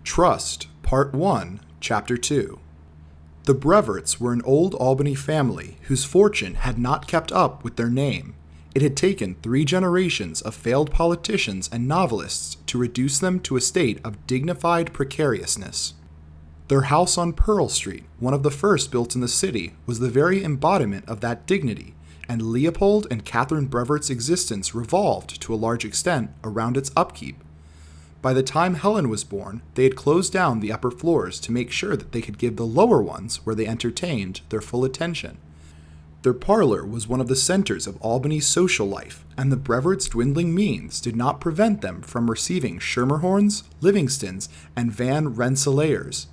Trust, Part 1, Chapter 2. The Breverts were an old Albany family whose fortune had not kept up with their name. It had taken 3 generations of failed politicians and novelists to reduce them to a state of dignified precariousness. Their house on Pearl Street, one of the first built in the city, was the very embodiment of that dignity, and Leopold and Catherine Brevert's existence revolved, to a large extent, around its upkeep. By the time Helen was born, they had closed down the upper floors to make sure that they could give the lower ones, where they entertained, their full attention. Their parlor was one of the centers of Albany's social life, and the Breverts' dwindling means did not prevent them from receiving Schermerhorns, Livingstons, and Van Rensselaers.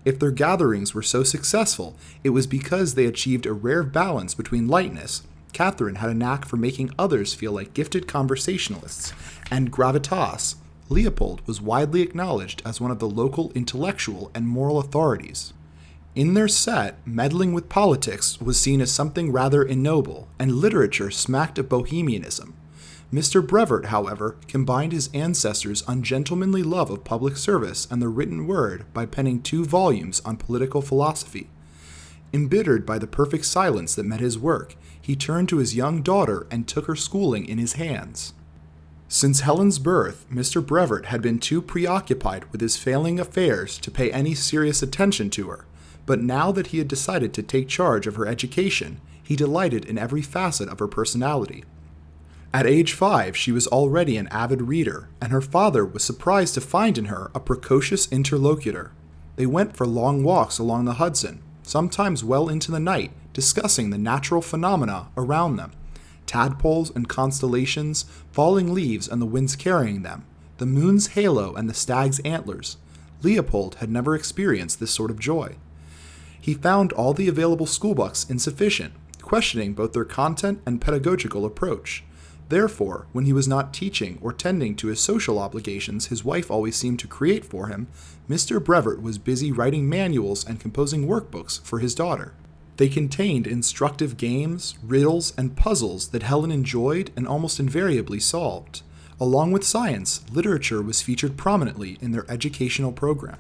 If their gatherings were so successful, it was because they achieved a rare balance between lightness. Catherine had a knack for making others feel like gifted conversationalists, and gravitas. Leopold was widely acknowledged as one of the local intellectual and moral authorities. In their set, meddling with politics was seen as something rather ignoble, and literature smacked of bohemianism. Mr. Brevert, however, combined his ancestors' ungentlemanly love of public service and the written word by penning 2 volumes on political philosophy. Embittered by the perfect silence that met his work, he turned to his young daughter and took her schooling in his hands. Since Helen's birth, Mr. Brevert had been too preoccupied with his failing affairs to pay any serious attention to her, but now that he had decided to take charge of her education, he delighted in every facet of her personality. At age 5, she was already an avid reader, and her father was surprised to find in her a precocious interlocutor. They went for long walks along the Hudson, sometimes well into the night, discussing the natural phenomena around them. Tadpoles and constellations, falling leaves and the winds carrying them, the moon's halo and the stag's antlers. Leopold had never experienced this sort of joy. He found all the available schoolbooks insufficient, questioning both their content and pedagogical approach. Therefore, when he was not teaching or tending to his social obligations his wife always seemed to create for him, Mr. Brevert was busy writing manuals and composing workbooks for his daughter. They contained instructive games, riddles, and puzzles that Helen enjoyed and almost invariably solved. Along with science, literature was featured prominently in their educational program.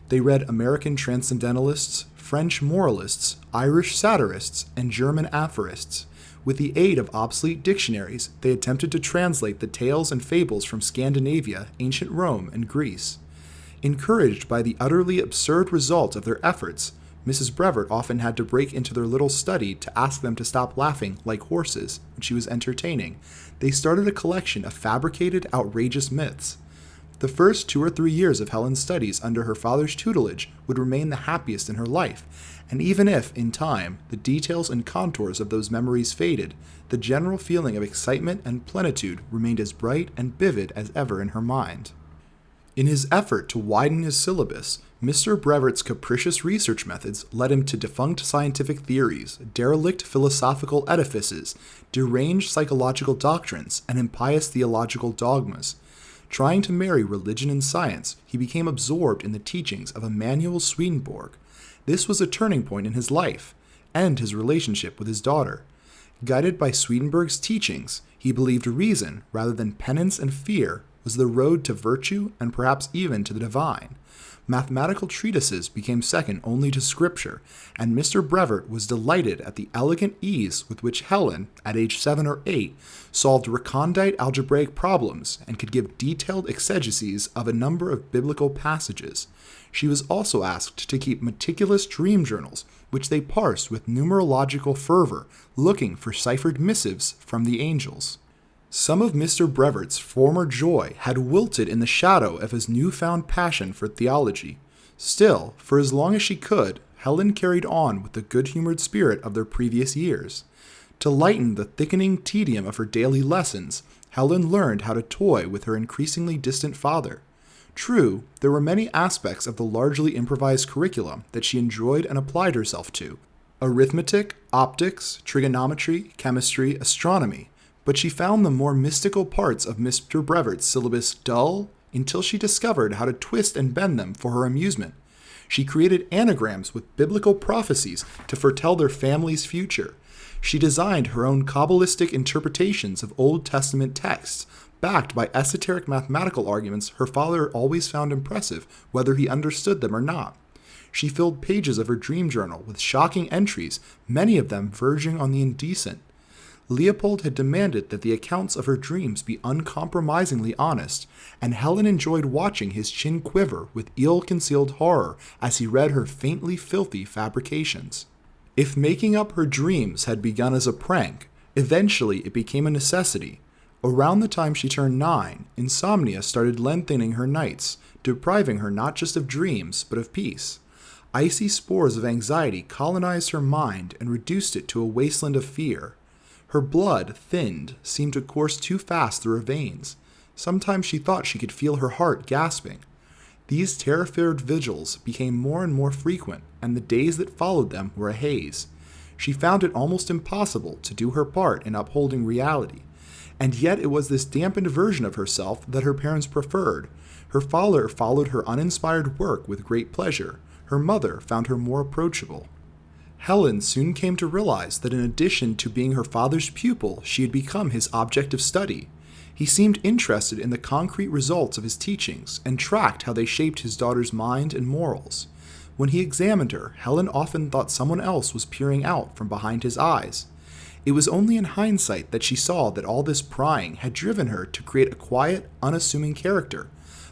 They read American transcendentalists, French moralists, Irish satirists, and German aphorists. With the aid of obsolete dictionaries, they attempted to translate the tales and fables from Scandinavia, ancient Rome, and Greece. Encouraged by the utterly absurd result of their efforts, Mrs. Brevert often had to break into their little study to ask them to stop laughing like horses when she was entertaining. They started a collection of fabricated, outrageous myths. The first 2 or 3 years of Helen's studies under her father's tutelage would remain the happiest in her life, and even if, in time, the details and contours of those memories faded, the general feeling of excitement and plenitude remained as bright and vivid as ever in her mind. In his effort to widen his syllabus, Mr. Brevert's capricious research methods led him to defunct scientific theories, derelict philosophical edifices, deranged psychological doctrines, and impious theological dogmas. Trying to marry religion and science, he became absorbed in the teachings of Emanuel Swedenborg. This was a turning point in his life, and his relationship with his daughter. Guided by Swedenborg's teachings, he believed reason, rather than penance and fear, was the road to virtue and perhaps even to the divine. Mathematical treatises became second only to scripture, and Mr. Brevert was delighted at the elegant ease with which Helen, at age 7 or 8, solved recondite algebraic problems and could give detailed exegeses of a number of biblical passages. She was also asked to keep meticulous dream journals, which they parsed with numerological fervor, looking for ciphered missives from the angels. Some of Mr. Brevert's former joy had wilted in the shadow of his newfound passion for theology. Still, for as long as she could, Helen carried on with the good-humored spirit of their previous years. To lighten the thickening tedium of her daily lessons, Helen learned how to toy with her increasingly distant father. True, there were many aspects of the largely improvised curriculum that she enjoyed and applied herself to: arithmetic, optics, trigonometry, chemistry, astronomy. But she found the more mystical parts of Mr. Brevert's syllabus dull until she discovered how to twist and bend them for her amusement. She created anagrams with biblical prophecies to foretell their family's future. She designed her own Kabbalistic interpretations of Old Testament texts, backed by esoteric mathematical arguments her father always found impressive, whether he understood them or not. She filled pages of her dream journal with shocking entries, many of them verging on the indecent. Leopold had demanded that the accounts of her dreams be uncompromisingly honest, and Helen enjoyed watching his chin quiver with ill-concealed horror as he read her faintly filthy fabrications. If making up her dreams had begun as a prank, eventually it became a necessity. Around the time she turned 9, insomnia started lengthening her nights, depriving her not just of dreams, but of peace. Icy spores of anxiety colonized her mind and reduced it to a wasteland of fear. Her blood, thinned, seemed to course too fast through her veins. Sometimes she thought she could feel her heart gasping. These terror-filled vigils became more and more frequent, and the days that followed them were a haze. She found it almost impossible to do her part in upholding reality. And yet it was this dampened version of herself that her parents preferred. Her father followed her uninspired work with great pleasure. Her mother found her more approachable. Helen soon came to realize that in addition to being her father's pupil, she had become his object of study. He seemed interested in the concrete results of his teachings and tracked how they shaped his daughter's mind and morals. When he examined her, Helen often thought someone else was peering out from behind his eyes. It was only in hindsight that she saw that all this prying had driven her to create a quiet, unassuming character,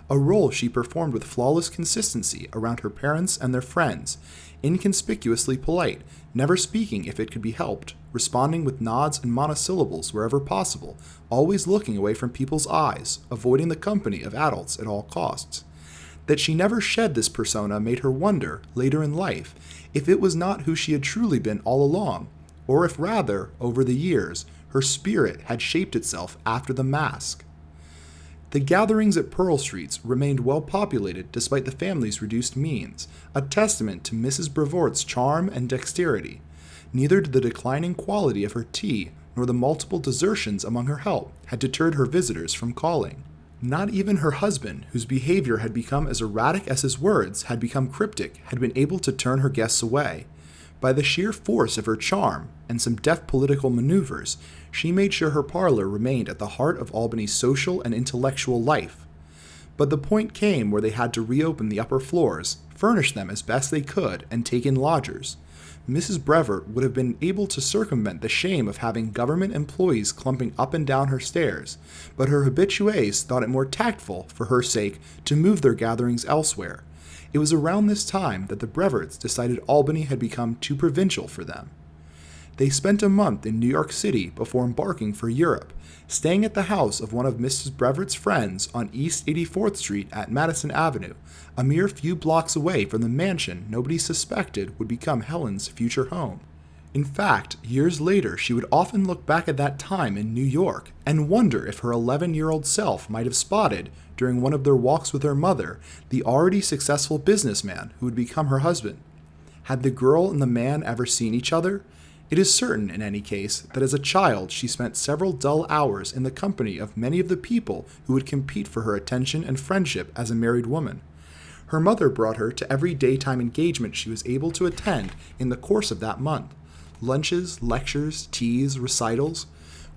a role she performed with flawless consistency around her parents and their friends, inconspicuously polite, never speaking if it could be helped, responding with nods and monosyllables wherever possible, always looking away from people's eyes, avoiding the company of adults at all costs. That she never shed this persona made her wonder, later in life, if it was not who she had truly been all along, or if rather, over the years, her spirit had shaped itself after the mask. The gatherings at Pearl Streets remained well populated despite the family's reduced means, a testament to Mrs. Brevort's charm and dexterity. Neither did the declining quality of her tea nor the multiple desertions among her help had deterred her visitors from calling. Not even her husband, whose behavior had become as erratic as his words had become cryptic, had been able to turn her guests away. By the sheer force of her charm and some deft political maneuvers, she made sure her parlor remained at the heart of Albany's social and intellectual life. But the point came where they had to reopen the upper floors, furnish them as best they could, and take in lodgers. Mrs. Brevert would have been able to circumvent the shame of having government employees clumping up and down her stairs, but her habitués thought it more tactful, for her sake, to move their gatherings elsewhere. It was around this time that the Breverts decided Albany had become too provincial for them. They spent a month in New York City before embarking for Europe, staying at the house of one of Mrs. Brevert's friends on East 84th Street at Madison Avenue, a mere few blocks away from the mansion nobody suspected would become Helen's future home. In fact, years later she would often look back at that time in New York and wonder if her 11-year-old self might have spotted, during one of their walks with her mother, the already successful businessman who would become her husband. Had the girl and the man ever seen each other? It is certain, in any case, that as a child she spent several dull hours in the company of many of the people who would compete for her attention and friendship as a married woman. Her mother brought her to every daytime engagement she was able to attend in the course of that month. Lunches, lectures, teas, recitals.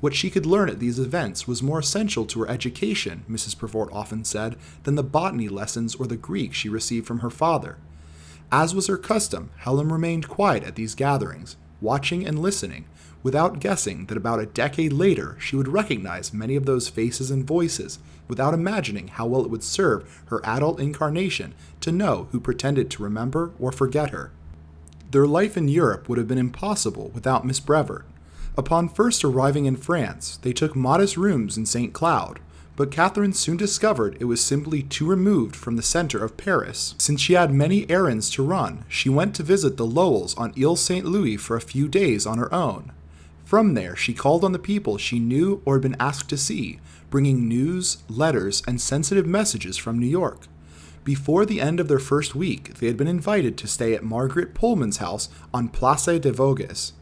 What she could learn at these events was more essential to her education, Mrs. Brevoort often said, than the botany lessons or the Greek she received from her father. As was her custom, Helen remained quiet at these gatherings, watching and listening, without guessing that about a decade later she would recognize many of those faces and voices, without imagining how well it would serve her adult incarnation to know who pretended to remember or forget her. Their life in Europe would have been impossible without Miss Brevert. Upon first arriving in France, they took modest rooms in St. Cloud, but Catherine soon discovered it was simply too removed from the center of Paris. Since she had many errands to run, she went to visit the Lowells on Ile St. Louis for a few days on her own. From there, she called on the people she knew or had been asked to see, bringing news, letters, and sensitive messages from New York. Before the end of their first week, they had been invited to stay at Margaret Pullman's house on Place des Vosges.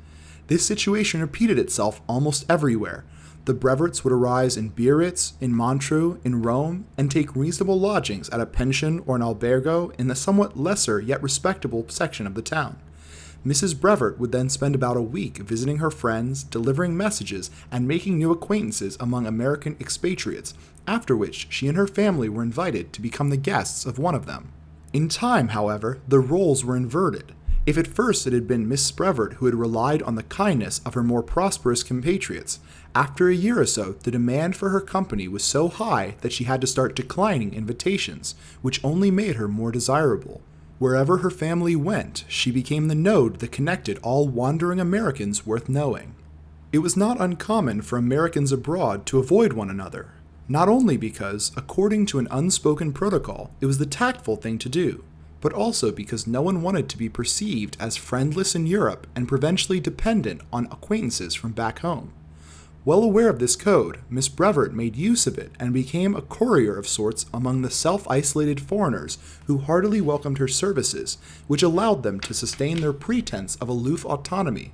This situation repeated itself almost everywhere. The Breverts would arise in Biarritz, in Montreux, in Rome, and take reasonable lodgings at a pension or an albergo in the somewhat lesser yet respectable section of the town. Mrs. Brevert would then spend about a week visiting her friends, delivering messages, and making new acquaintances among American expatriates, after which she and her family were invited to become the guests of one of them. In time, however, the roles were inverted. If at first it had been Miss Brevert who had relied on the kindness of her more prosperous compatriots, after a year or so the demand for her company was so high that she had to start declining invitations, which only made her more desirable. Wherever her family went, she became the node that connected all wandering Americans worth knowing. It was not uncommon for Americans abroad to avoid one another, not only because, according to an unspoken protocol, it was the tactful thing to do, but also because no one wanted to be perceived as friendless in Europe and provincially dependent on acquaintances from back home. Well aware of this code, Miss Brevert made use of it and became a courier of sorts among the self-isolated foreigners who heartily welcomed her services, which allowed them to sustain their pretense of aloof autonomy.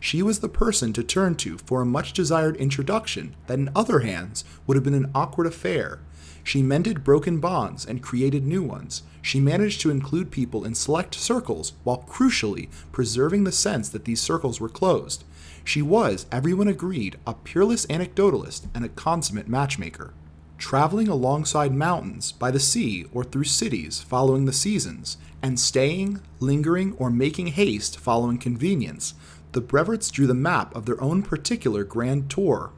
She was the person to turn to for a much-desired introduction that in other hands would have been an awkward affair. She mended broken bonds and created new ones. She managed to include people in select circles while crucially preserving the sense that these circles were closed. She was, everyone agreed, a peerless anecdotalist and a consummate matchmaker. Traveling alongside mountains, by the sea, or through cities following the seasons, and staying, lingering, or making haste following convenience, the Breverts drew the map of their own particular grand tour.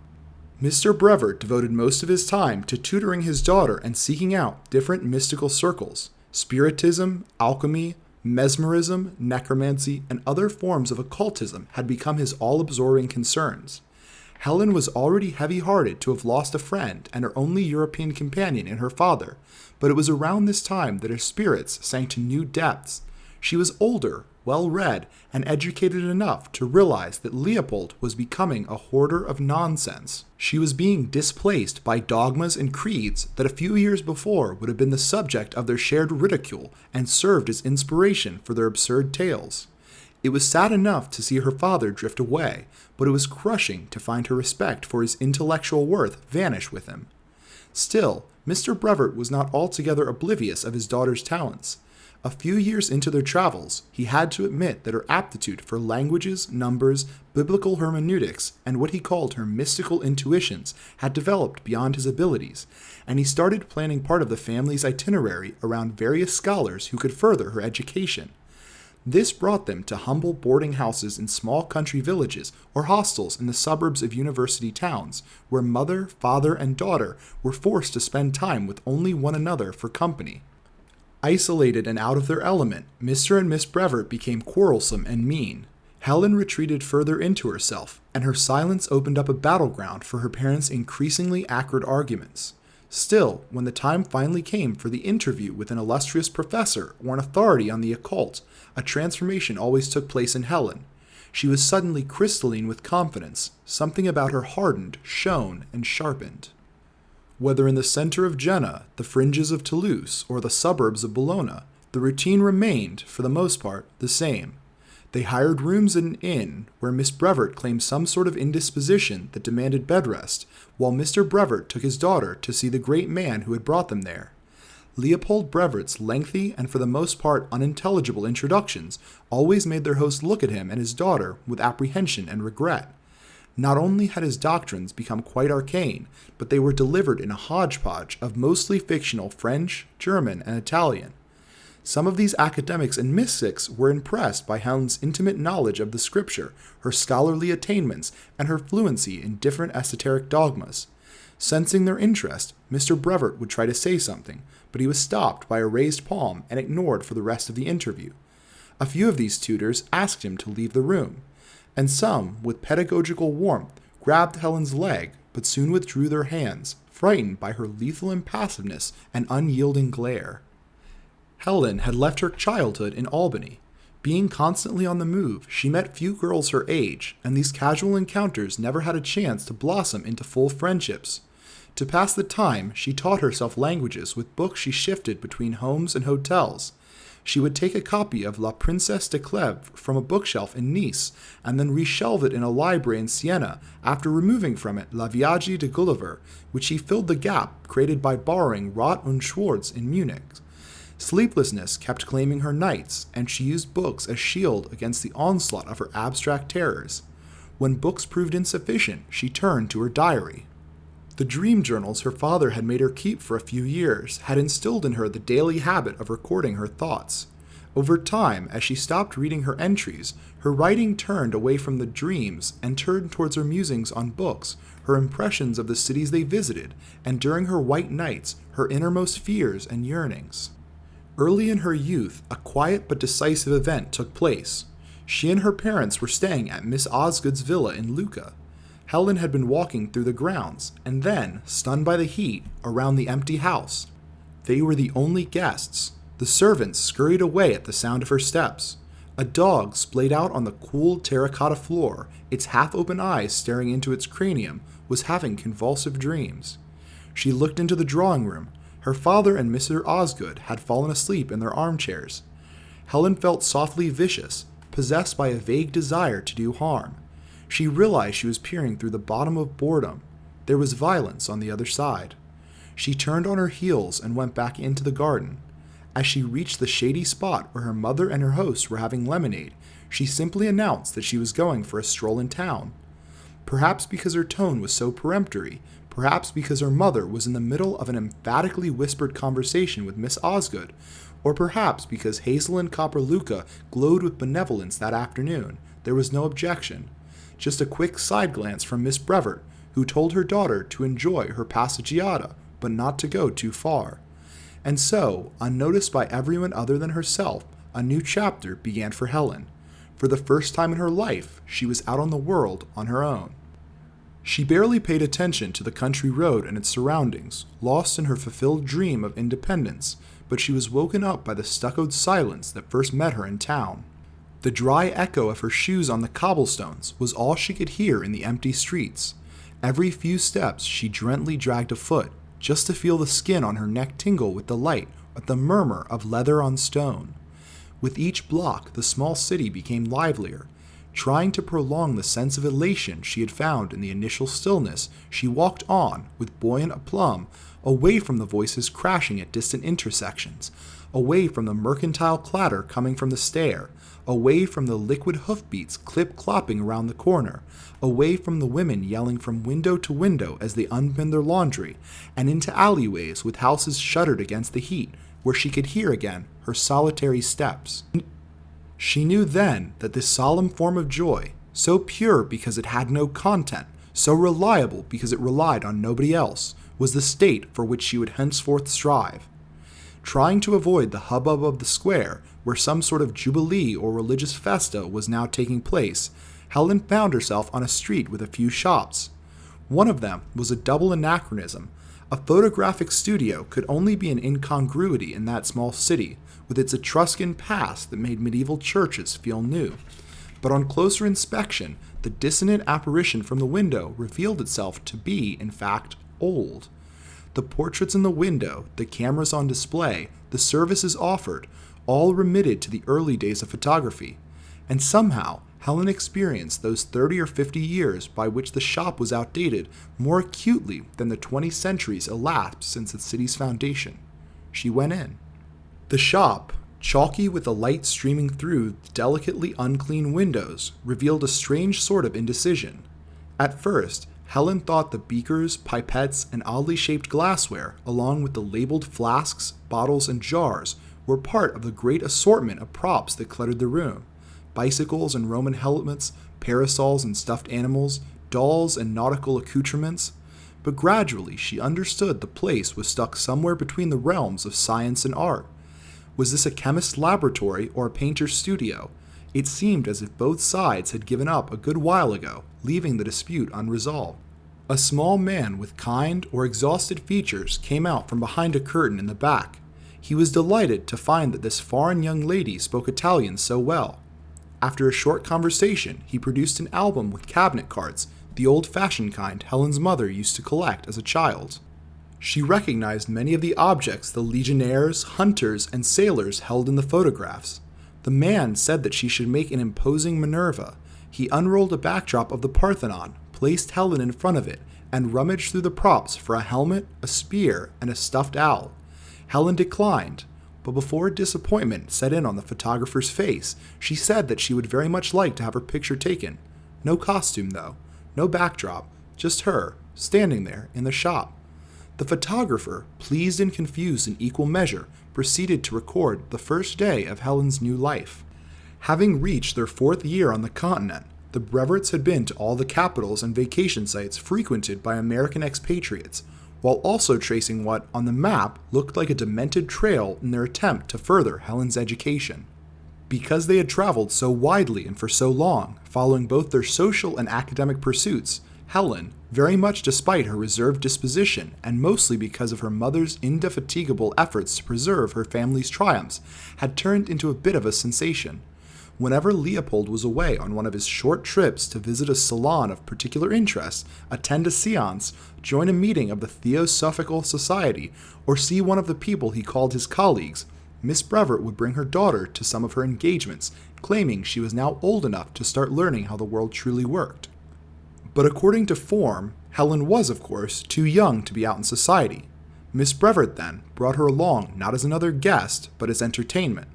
Mr. Brevert devoted most of his time to tutoring his daughter and seeking out different mystical circles. Spiritism, alchemy, mesmerism, necromancy, and other forms of occultism had become his all-absorbing concerns. Helen was already heavy-hearted to have lost a friend and her only European companion in her father, but it was around this time that her spirits sank to new depths. She was older, well-read, and educated enough to realize that Leopold was becoming a hoarder of nonsense. She was being displaced by dogmas and creeds that a few years before would have been the subject of their shared ridicule and served as inspiration for their absurd tales. It was sad enough to see her father drift away, but it was crushing to find her respect for his intellectual worth vanish with him. Still, Mr. Brevert was not altogether oblivious of his daughter's talents. A few years into their travels, he had to admit that her aptitude for languages, numbers, biblical hermeneutics, and what he called her mystical intuitions had developed beyond his abilities, and he started planning part of the family's itinerary around various scholars who could further her education. This brought them to humble boarding houses in small country villages or hostels in the suburbs of university towns, where mother, father, and daughter were forced to spend time with only one another for company. Isolated and out of their element, Mr. and Miss Brevert became quarrelsome and mean. Helen retreated further into herself, and her silence opened up a battleground for her parents' increasingly acrid arguments. Still, when the time finally came for the interview with an illustrious professor or an authority on the occult, a transformation always took place in Helen. She was suddenly crystalline with confidence. Something about her hardened, shone, and sharpened. Whether in the center of Jena, the fringes of Toulouse, or the suburbs of Bologna, the routine remained, for the most part, the same. They hired rooms at an inn, where Miss Brevert claimed some sort of indisposition that demanded bed rest, while Mr. Brevert took his daughter to see the great man who had brought them there. Leopold Brevert's lengthy and for the most part unintelligible introductions always made their host look at him and his daughter with apprehension and regret. Not only had his doctrines become quite arcane, but they were delivered in a hodgepodge of mostly fictional French, German, and Italian. Some of these academics and mystics were impressed by Helen's intimate knowledge of the scripture, her scholarly attainments, and her fluency in different esoteric dogmas. Sensing their interest, Mr. Brevert would try to say something, but he was stopped by a raised palm and ignored for the rest of the interview. A few of these tutors asked him to leave the room, and some, with pedagogical warmth, grabbed Helen's leg, but soon withdrew their hands, frightened by her lethal impassiveness and unyielding glare. Helen had left her childhood in Albany. Being constantly on the move, she met few girls her age, and these casual encounters never had a chance to blossom into full friendships. To pass the time, she taught herself languages with books she shifted between homes and hotels. She would take a copy of La Princesse de Clèves from a bookshelf in Nice, and then reshelve it in a library in Siena after removing from it La Viage de Gulliver, which she filled the gap created by borrowing Roth und Schwarz in Munich. Sleeplessness kept claiming her nights, and she used books as shield against the onslaught of her abstract terrors. When books proved insufficient, she turned to her diary. The dream journals her father had made her keep for a few years had instilled in her the daily habit of recording her thoughts. Over time, as she stopped reading her entries, her writing turned away from the dreams and turned towards her musings on books, her impressions of the cities they visited, and during her white nights, her innermost fears and yearnings. Early in her youth, a quiet but decisive event took place. She and her parents were staying at Miss Osgood's villa in Lucca. Helen had been walking through the grounds, and then, stunned by the heat, around the empty house. They were the only guests. The servants scurried away at the sound of her steps. A dog splayed out on the cool terracotta floor, its half-open eyes staring into its cranium, was having convulsive dreams. She looked into the drawing room. Her father and Mr. Osgood had fallen asleep in their armchairs. Helen felt softly vicious, possessed by a vague desire to do harm. She realized she was peering through the bottom of boredom. There was violence on the other side. She turned on her heels and went back into the garden. As she reached the shady spot where her mother and her host were having lemonade, she simply announced that she was going for a stroll in town. Perhaps because her tone was so peremptory, perhaps because her mother was in the middle of an emphatically whispered conversation with Miss Osgood, or perhaps because Hazel and Copper Lucca glowed with benevolence that afternoon, there was no objection. Just a quick side glance from Miss Brevert, who told her daughter to enjoy her passeggiata, but not to go too far. And so, unnoticed by everyone other than herself, a new chapter began for Helen. For the first time in her life, she was out on the world on her own. She barely paid attention to the country road and its surroundings, lost in her fulfilled dream of independence, but she was woken up by the stuccoed silence that first met her in town. The dry echo of her shoes on the cobblestones was all she could hear in the empty streets. Every few steps she gently dragged a foot, just to feel the skin on her neck tingle with delight at the murmur of leather on stone. With each block, the small city became livelier. Trying to prolong the sense of elation she had found in the initial stillness, she walked on, with buoyant aplomb, away from the voices crashing at distant intersections, away from the mercantile clatter coming from the stair, away from the liquid hoofbeats clip-clopping around the corner, away from the women yelling from window to window as they unpinned their laundry, and into alleyways with houses shuttered against the heat, where she could hear again her solitary steps. She knew then that this solemn form of joy, so pure because it had no content, so reliable because it relied on nobody else, was the state for which she would henceforth strive. Trying to avoid the hubbub of the square, where some sort of jubilee or religious festa was now taking place, Helen found herself on a street with a few shops. One of them was a double anachronism. A photographic studio could only be an incongruity in that small city, with its Etruscan past that made medieval churches feel new. But on closer inspection, the dissonant apparition from the window revealed itself to be, in fact, old. The portraits in the window, the cameras on display, the services offered, all remitted to the early days of photography. And somehow, Helen experienced those 30 or 50 years by which the shop was outdated more acutely than the 20 centuries elapsed since the city's foundation. She went in. The shop, chalky with the light streaming through the delicately unclean windows, revealed a strange sort of indecision. At first, Helen thought the beakers, pipettes, and oddly shaped glassware, along with the labeled flasks, bottles, and jars, were part of the great assortment of props that cluttered the room. Bicycles and Roman helmets, parasols and stuffed animals, dolls and nautical accoutrements. But gradually she understood the place was stuck somewhere between the realms of science and art. Was this a chemist's laboratory or a painter's studio? It seemed as if both sides had given up a good while ago, leaving the dispute unresolved. A small man with kind or exhausted features came out from behind a curtain in the back. He was delighted to find that this foreign young lady spoke Italian so well. After a short conversation, he produced an album with cabinet cards, the old-fashioned kind Helen's mother used to collect as a child. She recognized many of the objects the legionnaires, hunters, and sailors held in the photographs. The man said that she should make an imposing Minerva. He unrolled a backdrop of the Parthenon, placed Helen in front of it, and rummaged through the props for a helmet, a spear, and a stuffed owl. Helen declined. but before disappointment set in on the photographer's face, she said that she would very much like to have her picture taken. No costume, though. No backdrop. Just her, standing there in the shop. The photographer, pleased and confused in equal measure, proceeded to record the first day of Helen's new life. Having reached their 4th year on the continent, the Breverts had been to all the capitals and vacation sites frequented by American expatriates, while also tracing what, on the map, looked like a demented trail in their attempt to further Helen's education. Because they had traveled so widely and for so long, following both their social and academic pursuits, Helen, very much despite her reserved disposition and mostly because of her mother's indefatigable efforts to preserve her family's triumphs, had turned into a bit of a sensation. Whenever Leopold was away on one of his short trips to visit a salon of particular interest, attend a séance, join a meeting of the Theosophical Society, or see one of the people he called his colleagues, Miss Brevert would bring her daughter to some of her engagements, claiming she was now old enough to start learning how the world truly worked. But according to form, Helen was, of course, too young to be out in society. Miss Brevert, then, brought her along not as another guest, but as entertainment.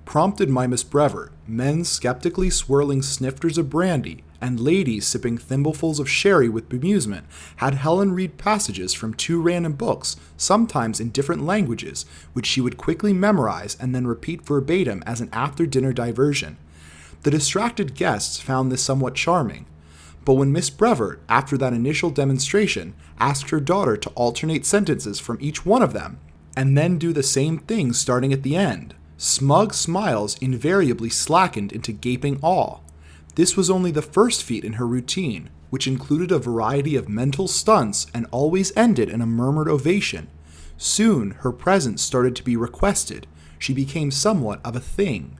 Prompted by Miss Brevert, men skeptically swirling snifters of brandy and ladies sipping thimblefuls of sherry with bemusement had Helen read passages from 2 random books, sometimes in different languages, which she would quickly memorize and then repeat verbatim as an after-dinner diversion. The distracted guests found this somewhat charming. But when Miss Brevert, after that initial demonstration, asked her daughter to alternate sentences from each one of them, and then do the same thing starting at the end, smug smiles invariably slackened into gaping awe. This was only the first feat in her routine, which included a variety of mental stunts and always ended in a murmured ovation. Soon, her presence started to be requested. She became somewhat of a thing.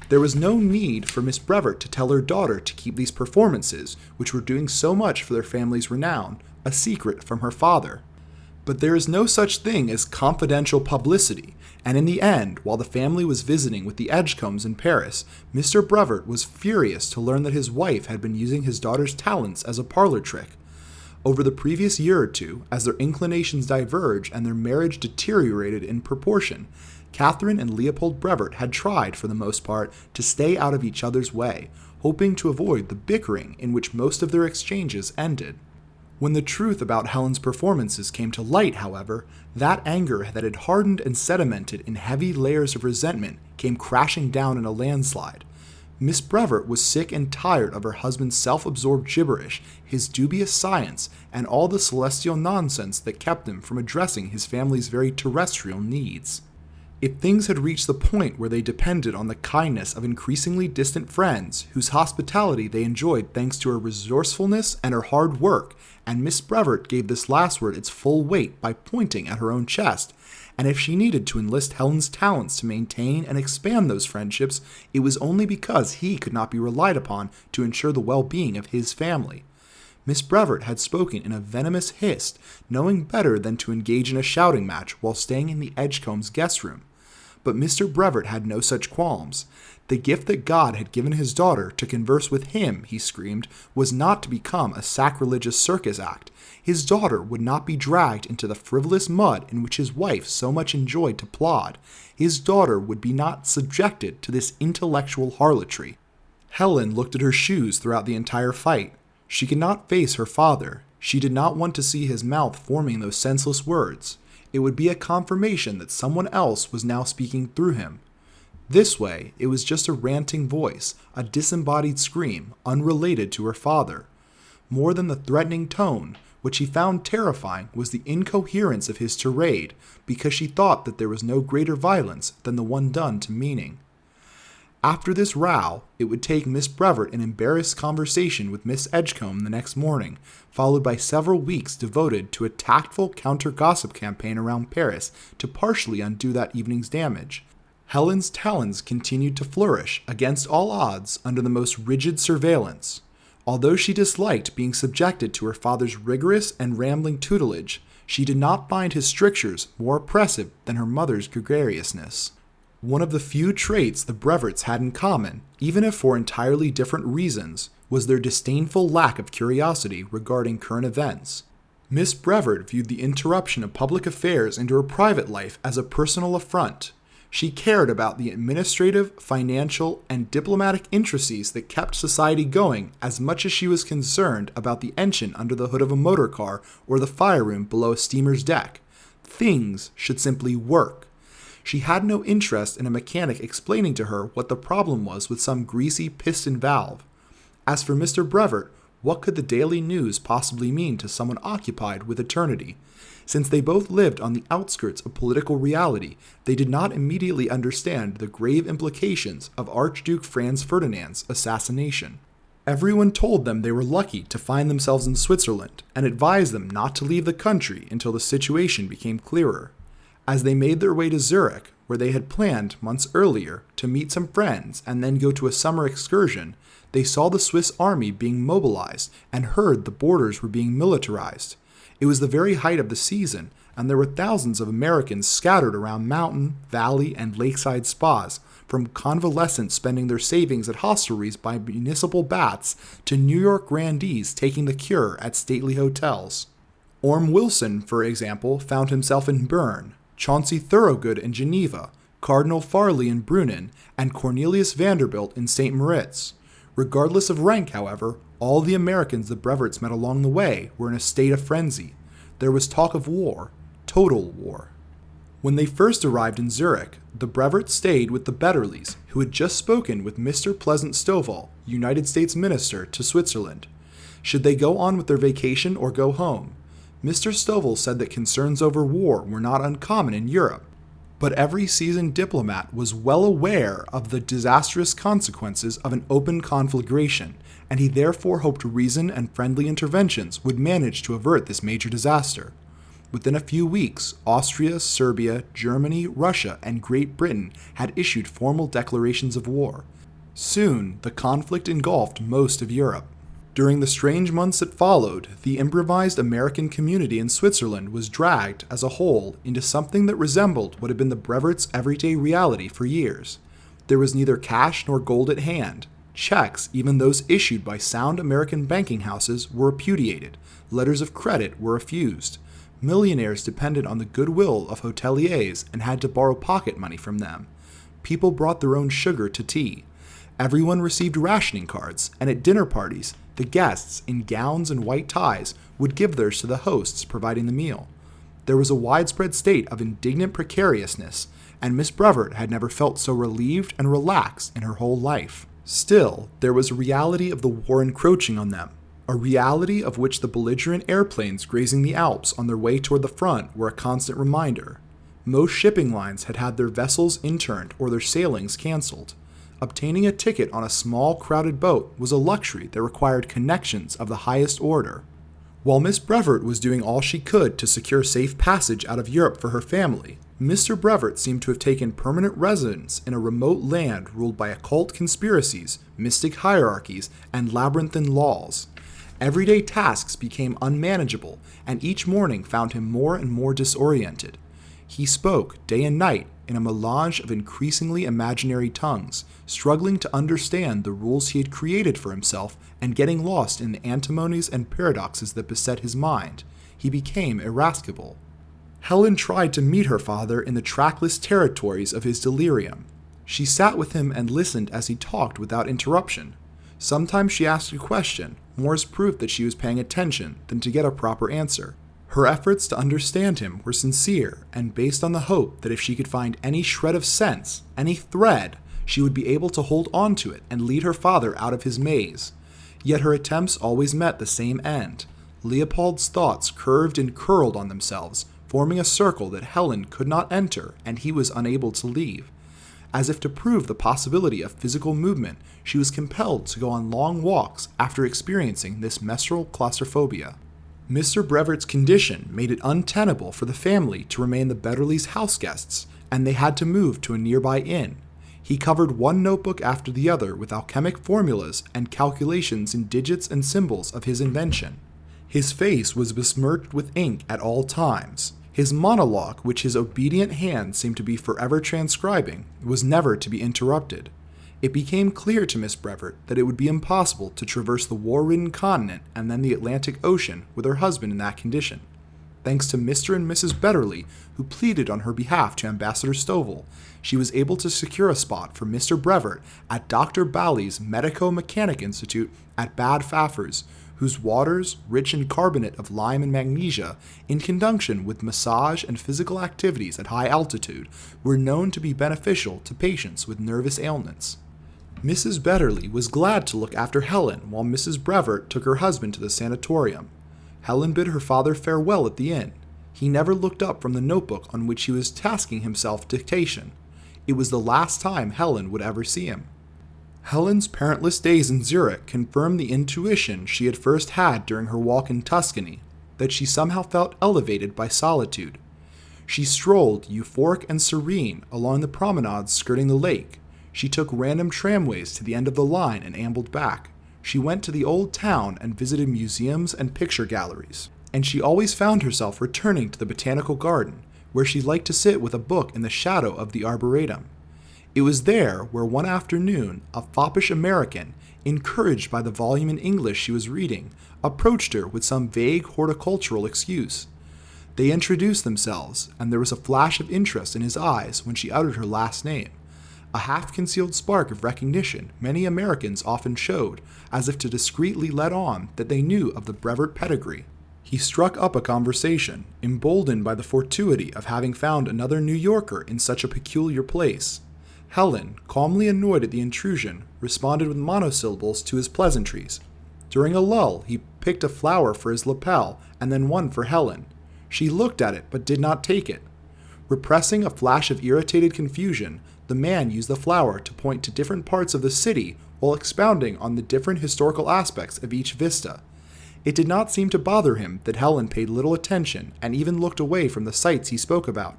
There was no need for Miss Brevert to tell her daughter to keep these performances, which were doing so much for their family's renown, a secret from her father. But there is no such thing as confidential publicity, and in the end, while the family was visiting with the Edgecombes in Paris, Mr. Brevert was furious to learn that his wife had been using his daughter's talents as a parlor trick. Over the previous year or two, as their inclinations diverged and their marriage deteriorated in proportion, Catherine and Leopold Brevert had tried, for the most part, to stay out of each other's way, hoping to avoid the bickering in which most of their exchanges ended. When the truth about Helen's performances came to light, however, that anger that had hardened and sedimented in heavy layers of resentment came crashing down in a landslide. Miss Brevert was sick and tired of her husband's self-absorbed gibberish, his dubious science, and all the celestial nonsense that kept him from addressing his family's very terrestrial needs. If things had reached the point where they depended on the kindness of increasingly distant friends, whose hospitality they enjoyed thanks to her resourcefulness and her hard work, and Miss Brevert gave this last word its full weight by pointing at her own chest, and if she needed to enlist Helen's talents to maintain and expand those friendships, it was only because he could not be relied upon to ensure the well-being of his family. Miss Brevert had spoken in a venomous hiss, knowing better than to engage in a shouting match while staying in the Edgecombes' guest room. But Mr. Brevert had no such qualms. The gift that God had given his daughter to converse with him, he screamed, was not to become a sacrilegious circus act. His daughter would not be dragged into the frivolous mud in which his wife so much enjoyed to plod. His daughter would be not subjected to this intellectual harlotry. Helen looked at her shoes throughout the entire fight. She could not face her father. She did not want to see his mouth forming those senseless words. It would be a confirmation that someone else was now speaking through him. This way, it was just a ranting voice, a disembodied scream, unrelated to her father. More than the threatening tone, which she found terrifying, was the incoherence of his tirade, because she thought that there was no greater violence than the one done to meaning. After this row, it would take Miss Brevert an embarrassed conversation with Miss Edgecombe the next morning, followed by several weeks devoted to a tactful counter-gossip campaign around Paris to partially undo that evening's damage. Helen's talents continued to flourish against all odds under the most rigid surveillance. Although she disliked being subjected to her father's rigorous and rambling tutelage, she did not find his strictures more oppressive than her mother's gregariousness. One of the few traits the Breverts had in common, even if for entirely different reasons, was their disdainful lack of curiosity regarding current events. Miss Brevert viewed the interruption of public affairs into her private life as a personal affront. She cared about the administrative, financial, and diplomatic intricacies that kept society going as much as she was concerned about the engine under the hood of a motor car or the fire room below a steamer's deck. Things should simply work. She had no interest in a mechanic explaining to her what the problem was with some greasy piston valve. As for Mr. Brevert, what could the daily news possibly mean to someone occupied with eternity? Since they both lived on the outskirts of political reality, they did not immediately understand the grave implications of Archduke Franz Ferdinand's assassination. Everyone told them they were lucky to find themselves in Switzerland and advised them not to leave the country until the situation became clearer. As they made their way to Zurich, where they had planned months earlier to meet some friends and then go to a summer excursion, they saw the Swiss army being mobilized and heard the borders were being militarized. It was the very height of the season, and there were thousands of Americans scattered around mountain, valley, and lakeside spas, from convalescents spending their savings at hostelries by municipal baths to New York grandees taking the cure at stately hotels. Orm Wilson, for example, found himself in Bern, Chauncey Thorogood in Geneva, Cardinal Farley in Brunnen, and Cornelius Vanderbilt in St. Moritz. Regardless of rank, however, all the Americans the Breverts met along the way were in a state of frenzy. There was talk of war, total war. When they first arrived in Zurich, the Breverts stayed with the Betterleys, who had just spoken with Mr. Pleasant Stovall, United States Minister to Switzerland. Should they go on with their vacation or go home? Mr. Stovall said that concerns over war were not uncommon in Europe, but every seasoned diplomat was well aware of the disastrous consequences of an open conflagration, and he therefore hoped reason and friendly interventions would manage to avert this major disaster. Within a few weeks, Austria, Serbia, Germany, Russia, and Great Britain had issued formal declarations of war. Soon, the conflict engulfed most of Europe. During the strange months that followed, the improvised American community in Switzerland was dragged, as a whole, into something that resembled what had been the Breverts' everyday reality for years. There was neither cash nor gold at hand. Checks, even those issued by sound American banking houses, were repudiated. Letters of credit were refused. Millionaires depended on the goodwill of hoteliers and had to borrow pocket money from them. People brought their own sugar to tea. Everyone received rationing cards, and at dinner parties, the guests, in gowns and white ties, would give theirs to the hosts providing the meal. There was a widespread state of indignant precariousness, and Miss Brevert had never felt so relieved and relaxed in her whole life. Still, there was a reality of the war encroaching on them, a reality of which the belligerent airplanes grazing the Alps on their way toward the front were a constant reminder. Most shipping lines had had their vessels interned or their sailings canceled. Obtaining a ticket on a small, crowded boat was a luxury that required connections of the highest order. While Miss Brevert was doing all she could to secure safe passage out of Europe for her family, Mr. Brevert seemed to have taken permanent residence in a remote land ruled by occult conspiracies, mystic hierarchies, and labyrinthine laws. Everyday tasks became unmanageable, and each morning found him more and more disoriented. He spoke day and night in a melange of increasingly imaginary tongues, struggling to understand the rules he had created for himself and getting lost in the antimonies and paradoxes that beset his mind. He became irascible. Helen tried to meet her father in the trackless territories of his delirium. She sat with him and listened as he talked without interruption. Sometimes she asked a question, more as proof that she was paying attention than to get a proper answer. Her efforts to understand him were sincere and based on the hope that if she could find any shred of sense, any thread, she would be able to hold on to it and lead her father out of his maze. Yet her attempts always met the same end. Leopold's thoughts curved and curled on themselves, forming a circle that Helen could not enter and he was unable to leave. As if to prove the possibility of physical movement, she was compelled to go on long walks after experiencing this menstrual claustrophobia. Mr. Brevert's condition made it untenable for the family to remain the Betterleys' houseguests, and they had to move to a nearby inn. He covered one notebook after the other with alchemic formulas and calculations in digits and symbols of his invention. His face was besmirched with ink at all times. His monologue, which his obedient hand seemed to be forever transcribing, was never to be interrupted. It became clear to Miss Brevert that it would be impossible to traverse the war-ridden continent and then the Atlantic Ocean with her husband in that condition. thanks to Mr. and Mrs. Betterly, who pleaded on her behalf to Ambassador Stovall, she was able to secure a spot for Mr. Brevert at Dr. Balley's Medico-Mechanic Institute at Bad Pfaffers, whose waters, rich in carbonate of lime and magnesia, in conjunction with massage and physical activities at high altitude, were known to be beneficial to patients with nervous ailments. Mrs. Betterly was glad to look after Helen while Mrs. Brevert took her husband to the sanatorium. Helen bid her father farewell at the inn. He never looked up from the notebook on which he was tasking himself dictation. It was the last time Helen would ever see him. Helen's parentless days in Zurich confirmed the intuition she had first had during her walk in Tuscany, that she somehow felt elevated by solitude. She strolled, euphoric and serene, along the promenades skirting the lake. She took random tramways to the end of the line and ambled back. She went to the old town and visited museums and picture galleries. And she always found herself returning to the botanical garden, where she liked to sit with a book in the shadow of the arboretum. It was there where one afternoon a foppish American, encouraged by the volume in English she was reading, approached her with some vague horticultural excuse. They introduced themselves, and there was a flash of interest in his eyes when she uttered her last name, a half-concealed spark of recognition many Americans often showed, as if to discreetly let on that they knew of the Brevert pedigree. He struck up a conversation, emboldened by the fortuity of having found another New Yorker in such a peculiar place. Helen, calmly annoyed at the intrusion, responded with monosyllables to his pleasantries. During a lull, he picked a flower for his lapel and then one for Helen. She looked at it but did not take it. Repressing a flash of irritated confusion, the man used the flower to point to different parts of the city while expounding on the different historical aspects of each vista. It did not seem to bother him that Helen paid little attention and even looked away from the sights he spoke about.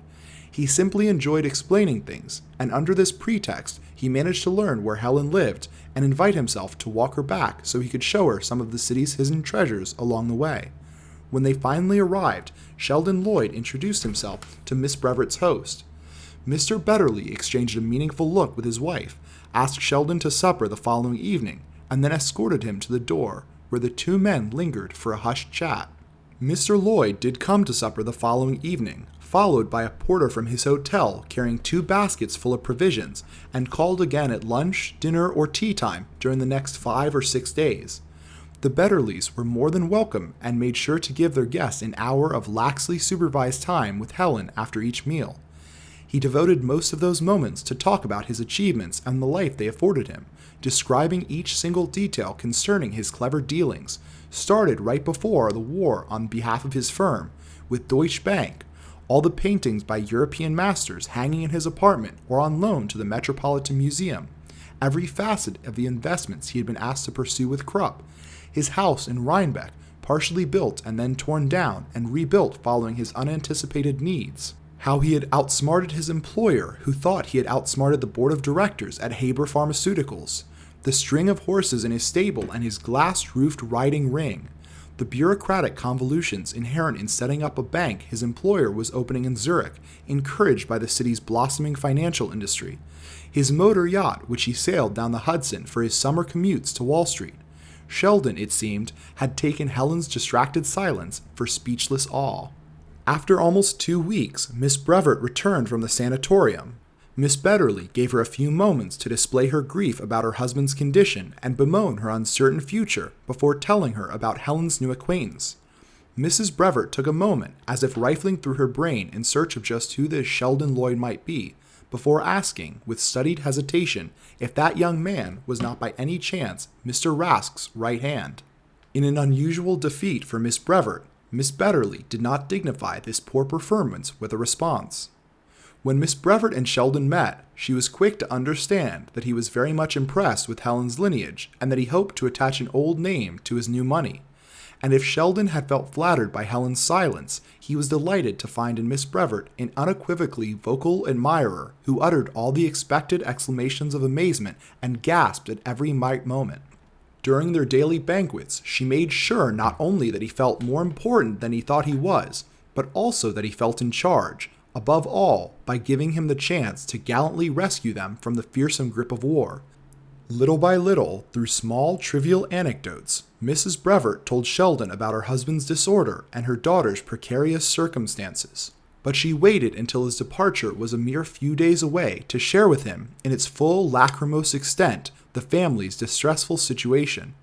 He simply enjoyed explaining things, and under this pretext, he managed to learn where Helen lived and invite himself to walk her back so he could show her some of the city's hidden treasures along the way. When they finally arrived, Sheldon Lloyd introduced himself to Miss Brevert's host. Mr. Betterly exchanged a meaningful look with his wife, asked Sheldon to supper the following evening, and then escorted him to the door, where the two men lingered for a hushed chat. Mr. Lloyd did come to supper the following evening, followed by a porter from his hotel carrying 2 baskets full of provisions, and called again at lunch, dinner, or tea time during the next 5 or 6 days. The Betterleys were more than welcome and made sure to give their guests an hour of laxly supervised time with Helen after each meal. He devoted most of those moments to talk about his achievements and the life they afforded him, describing each single detail concerning his clever dealings, started right before the war on behalf of his firm, with Deutsche Bank, all the paintings by European masters hanging in his apartment or on loan to the Metropolitan Museum, every facet of the investments he had been asked to pursue with Krupp, his house in Rhinebeck, partially built and then torn down and rebuilt following his unanticipated needs, how he had outsmarted his employer who thought he had outsmarted the board of directors at Haber Pharmaceuticals, the string of horses in his stable and his glass-roofed riding ring, the bureaucratic convolutions inherent in setting up a bank his employer was opening in Zurich, encouraged by the city's blossoming financial industry, his motor yacht which he sailed down the Hudson for his summer commutes to Wall Street. Sheldon, it seemed, had taken Helen's distracted silence for speechless awe. After almost 2 weeks, Miss Brevert returned from the sanatorium. Miss Betterly gave her a few moments to display her grief about her husband's condition and bemoan her uncertain future before telling her about Helen's new acquaintance. Mrs. Brevert took a moment, as if rifling through her brain in search of just who this Sheldon Lloyd might be, before asking, with studied hesitation, if that young man was not by any chance Mr. Rask's right hand. In an unusual defeat for Miss Brevert, Miss Betterly did not dignify this poor performance with a response. When Miss Brevert and Sheldon met, she was quick to understand that he was very much impressed with Helen's lineage and that he hoped to attach an old name to his new money. And if Sheldon had felt flattered by Helen's silence, he was delighted to find in Miss Brevert an unequivocally vocal admirer who uttered all the expected exclamations of amazement and gasped at every moment. During their daily banquets, she made sure not only that he felt more important than he thought he was, but also that he felt in charge, above all by giving him the chance to gallantly rescue them from the fearsome grip of war. Little by little, through small, trivial anecdotes, Mrs. Brevert told Sheldon about her husband's disorder and her daughter's precarious circumstances. But she waited until his departure was a mere few days away to share with him, in its full lachrymose extent, the family's distressful situation.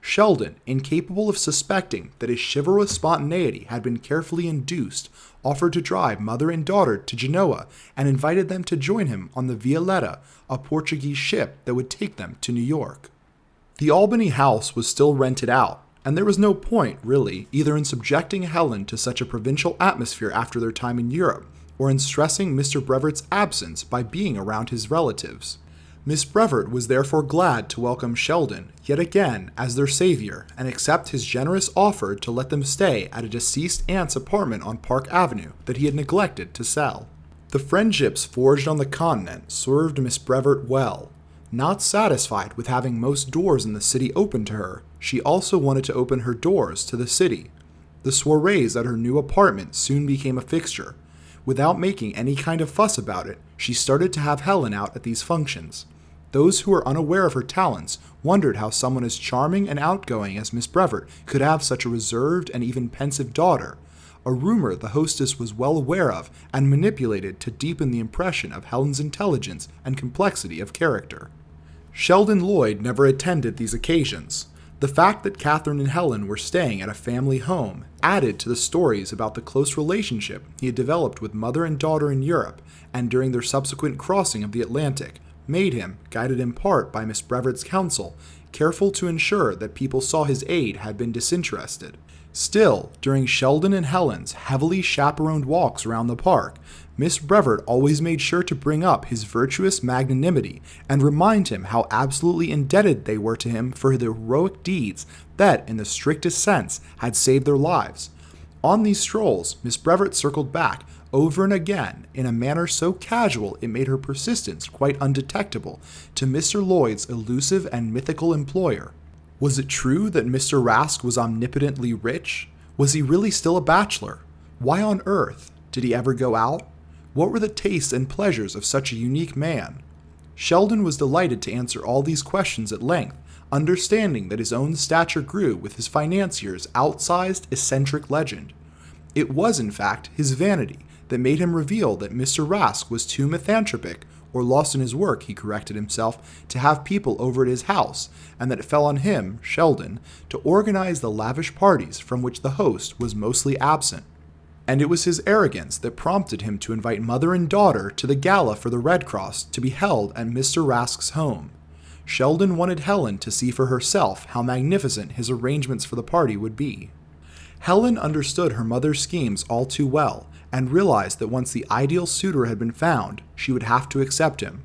Sheldon, incapable of suspecting that his chivalrous spontaneity had been carefully induced, offered to drive mother and daughter to Genoa and invited them to join him on the Violetta, a Portuguese ship that would take them to New York. The Albany house was still rented out, and there was no point, really, either in subjecting Helen to such a provincial atmosphere after their time in Europe, or in stressing Mr. Brevert's absence by being around his relatives. Miss Brevert was therefore glad to welcome Sheldon yet again as their savior and accept his generous offer to let them stay at a deceased aunt's apartment on Park Avenue that he had neglected to sell. The friendships forged on the continent served Miss Brevert well. Not satisfied with having most doors in the city open to her, she also wanted to open her doors to the city. The soirees at her new apartment soon became a fixture. Without making any kind of fuss about it, she started to have Helen out at these functions. Those who were unaware of her talents wondered how someone as charming and outgoing as Miss Brevert could have such a reserved and even pensive daughter, a rumor the hostess was well aware of and manipulated to deepen the impression of Helen's intelligence and complexity of character. Sheldon Lloyd never attended these occasions. The fact that Catherine and Helen were staying at a family home added to the stories about the close relationship he had developed with mother and daughter in Europe, and during their subsequent crossing of the Atlantic, made him, guided in part by Miss Brevert's counsel, careful to ensure that people saw his aid had been disinterested. Still, during Sheldon and Helen's heavily chaperoned walks around the park, Miss Brevert always made sure to bring up his virtuous magnanimity and remind him how absolutely indebted they were to him for the heroic deeds that, in the strictest sense, had saved their lives. On these strolls, Miss Brevert circled back, over and again, in a manner so casual it made her persistence quite undetectable, to Mr. Lloyd's elusive and mythical employer. Was it true that Mr. Rask was omnipotently rich? Was he really still a bachelor? Why on earth? Did he ever go out? What were the tastes and pleasures of such a unique man? Sheldon was delighted to answer all these questions at length, understanding that his own stature grew with his financier's outsized, eccentric legend. It was, in fact, his vanity that made him reveal that Mr. Rask was too misanthropic, or lost in his work, he corrected himself, to have people over at his house, and that it fell on him, Sheldon, to organize the lavish parties from which the host was mostly absent. And it was his arrogance that prompted him to invite mother and daughter to the gala for the Red Cross to be held at Mr. Rask's home. Sheldon wanted Helen to see for herself how magnificent his arrangements for the party would be. Helen understood her mother's schemes all too well, and realized that once the ideal suitor had been found, she would have to accept him.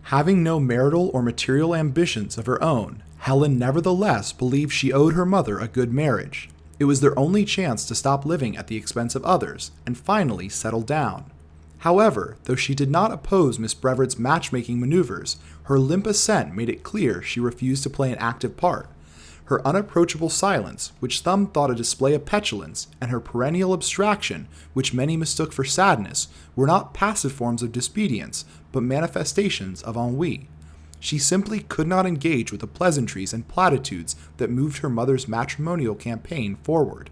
Having no marital or material ambitions of her own, Helen nevertheless believed she owed her mother a good marriage. It was their only chance to stop living at the expense of others, and finally settle down. However, though she did not oppose Miss Brevert's matchmaking maneuvers, her limp assent made it clear she refused to play an active part. Her unapproachable silence, which some thought a display of petulance, and her perennial abstraction, which many mistook for sadness, were not passive forms of disobedience, but manifestations of ennui. She simply could not engage with the pleasantries and platitudes that moved her mother's matrimonial campaign forward.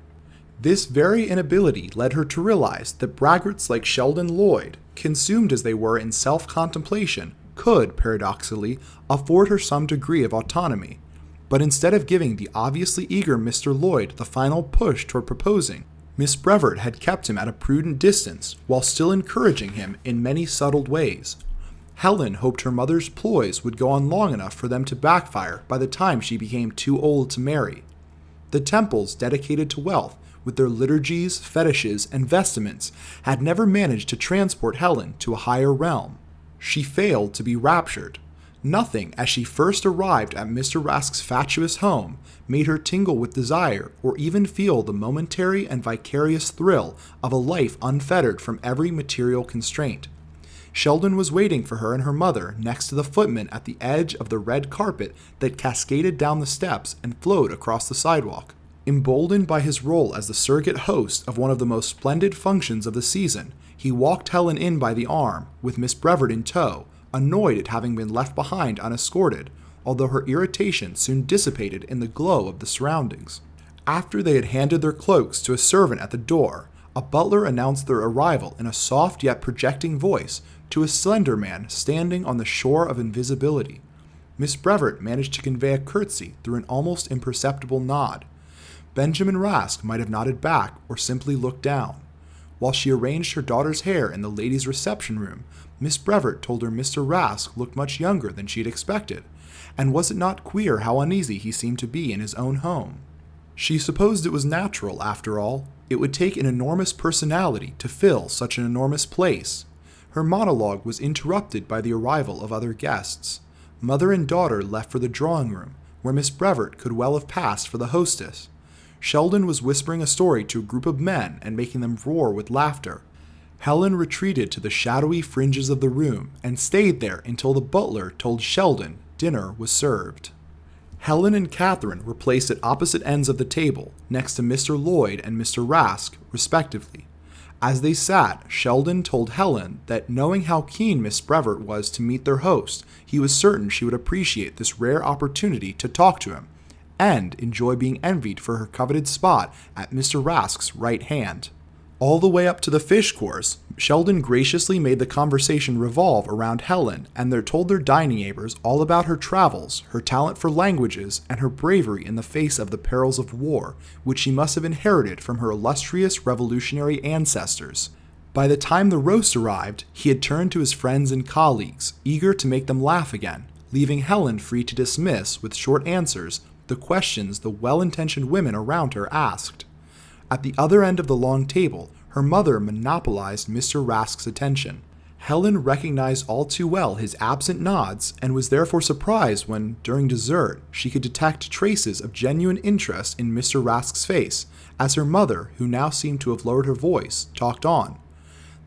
This very inability led her to realize that braggarts like Sheldon Lloyd, consumed as they were in self-contemplation, could, paradoxically, afford her some degree of autonomy. But instead of giving the obviously eager Mr. Lloyd the final push toward proposing, Miss Brevert had kept him at a prudent distance while still encouraging him in many subtle ways. Helen hoped her mother's ploys would go on long enough for them to backfire by the time she became too old to marry. The temples dedicated to wealth, with their liturgies, fetishes, and vestments, had never managed to transport Helen to a higher realm. She failed to be raptured. Nothing, as she first arrived at Mr. Rask's fatuous home, made her tingle with desire or even feel the momentary and vicarious thrill of a life unfettered from every material constraint. Sheldon was waiting for her and her mother next to the footman at the edge of the red carpet that cascaded down the steps and flowed across the sidewalk. Emboldened by his role as the surrogate host of one of the most splendid functions of the season, he walked Helen in by the arm, with Miss Brevert in tow, annoyed at having been left behind unescorted, although her irritation soon dissipated in the glow of the surroundings. After they had handed their cloaks to a servant at the door, a butler announced their arrival in a soft yet projecting voice to a slender man standing on the shore of invisibility. Miss Brevert managed to convey a curtsy through an almost imperceptible nod. Benjamin Rask might have nodded back or simply looked down. While she arranged her daughter's hair in the ladies' reception room, Miss Brevert told her Mr. Rask looked much younger than she had expected, and was it not queer how uneasy he seemed to be in his own home? She supposed it was natural, after all. It would take an enormous personality to fill such an enormous place. Her monologue was interrupted by the arrival of other guests. Mother and daughter left for the drawing room, where Miss Brevert could well have passed for the hostess. Sheldon was whispering a story to a group of men and making them roar with laughter. Helen retreated to the shadowy fringes of the room and stayed there until the butler told Sheldon dinner was served. Helen and Catherine were placed at opposite ends of the table, next to Mr. Lloyd and Mr. Rask, respectively. As they sat, Sheldon told Helen that knowing how keen Miss Brevert was to meet their host, he was certain she would appreciate this rare opportunity to talk to him, and enjoy being envied for her coveted spot at Mr. Rask's right hand. All the way up to the fish course, Sheldon graciously made the conversation revolve around Helen, and they told their dining neighbors all about her travels, her talent for languages, and her bravery in the face of the perils of war, which she must have inherited from her illustrious revolutionary ancestors. By the time the roast arrived, he had turned to his friends and colleagues, eager to make them laugh again, leaving Helen free to dismiss, with short answers, the questions the well-intentioned women around her asked. At the other end of the long table, her mother monopolized Mr. Rask's attention. Helen recognized all too well his absent nods and was therefore surprised when, during dessert, she could detect traces of genuine interest in Mr. Rask's face, as her mother, who now seemed to have lowered her voice, talked on.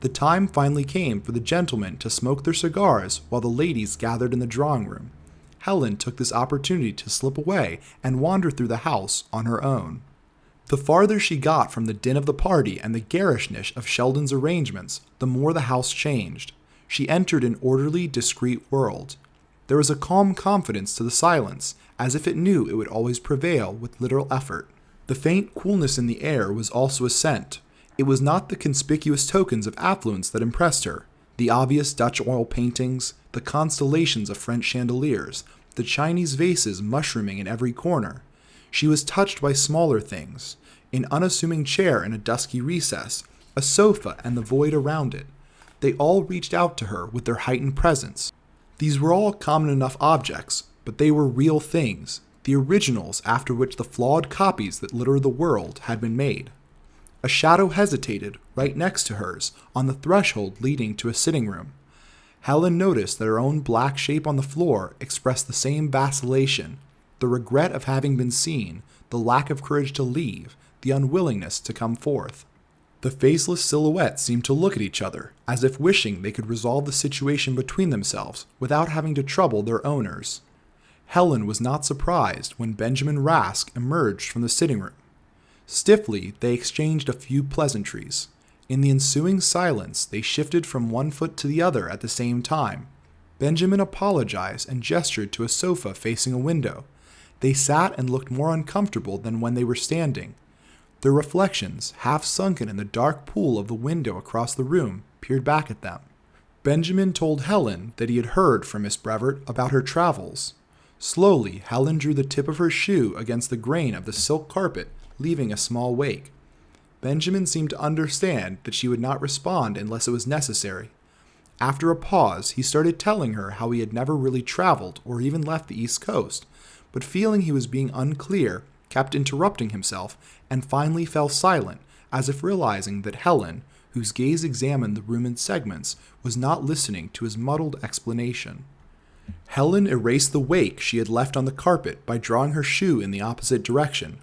The time finally came for the gentlemen to smoke their cigars while the ladies gathered in the drawing room. Helen took this opportunity to slip away and wander through the house on her own. The farther she got from the din of the party and the garishness of Sheldon's arrangements, the more the house changed. She entered an orderly, discreet world. There was a calm confidence to the silence, as if it knew it would always prevail with little effort. The faint coolness in the air was also a scent. It was not the conspicuous tokens of affluence that impressed her, the obvious Dutch oil paintings, the constellations of French chandeliers, the Chinese vases mushrooming in every corner. She was touched by smaller things, an unassuming chair in a dusky recess, a sofa and the void around it. They all reached out to her with their heightened presence. These were all common enough objects, but they were real things, the originals after which the flawed copies that litter the world had been made. A shadow hesitated, right next to hers, on the threshold leading to a sitting room. Helen noticed that her own black shape on the floor expressed the same vacillation, the regret of having been seen, the lack of courage to leave, the unwillingness to come forth. The faceless silhouettes seemed to look at each other, as if wishing they could resolve the situation between themselves without having to trouble their owners. Helen was not surprised when Benjamin Rask emerged from the sitting room. Stiffly, they exchanged a few pleasantries. In the ensuing silence, they shifted from one foot to the other at the same time. Benjamin apologized and gestured to a sofa facing a window. They sat and looked more uncomfortable than when they were standing. Their reflections, half sunken in the dark pool of the window across the room, peered back at them. Benjamin told Helen that he had heard from Miss Brevert about her travels. Slowly, Helen drew the tip of her shoe against the grain of the silk carpet, leaving a small wake. Benjamin seemed to understand that she would not respond unless it was necessary. After a pause, he started telling her how he had never really traveled or even left the East Coast, but feeling he was being unclear, kept interrupting himself, and finally fell silent, as if realizing that Helen, whose gaze examined the room in segments, was not listening to his muddled explanation. Helen erased the wake she had left on the carpet by drawing her shoe in the opposite direction.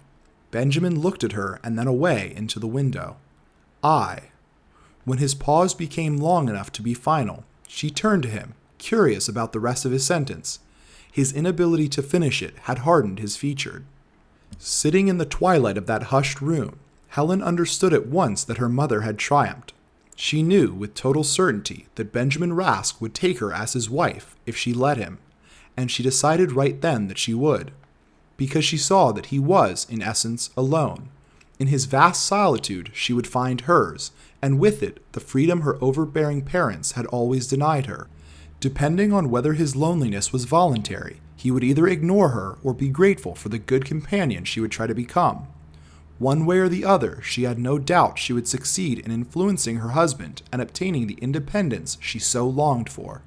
Benjamin looked at her and then away into the window. When his pause became long enough to be final, she turned to him, curious about the rest of his sentence. His inability to finish it had hardened his features. Sitting in the twilight of that hushed room, Helen understood at once that her mother had triumphed. She knew with total certainty that Benjamin Rask would take her as his wife if she let him, and she decided right then that she would, because she saw that he was, in essence, alone. In his vast solitude, she would find hers, and with it, the freedom her overbearing parents had always denied her. Depending on whether his loneliness was voluntary, he would either ignore her or be grateful for the good companion she would try to become. One way or the other, she had no doubt she would succeed in influencing her husband and obtaining the independence she so longed for.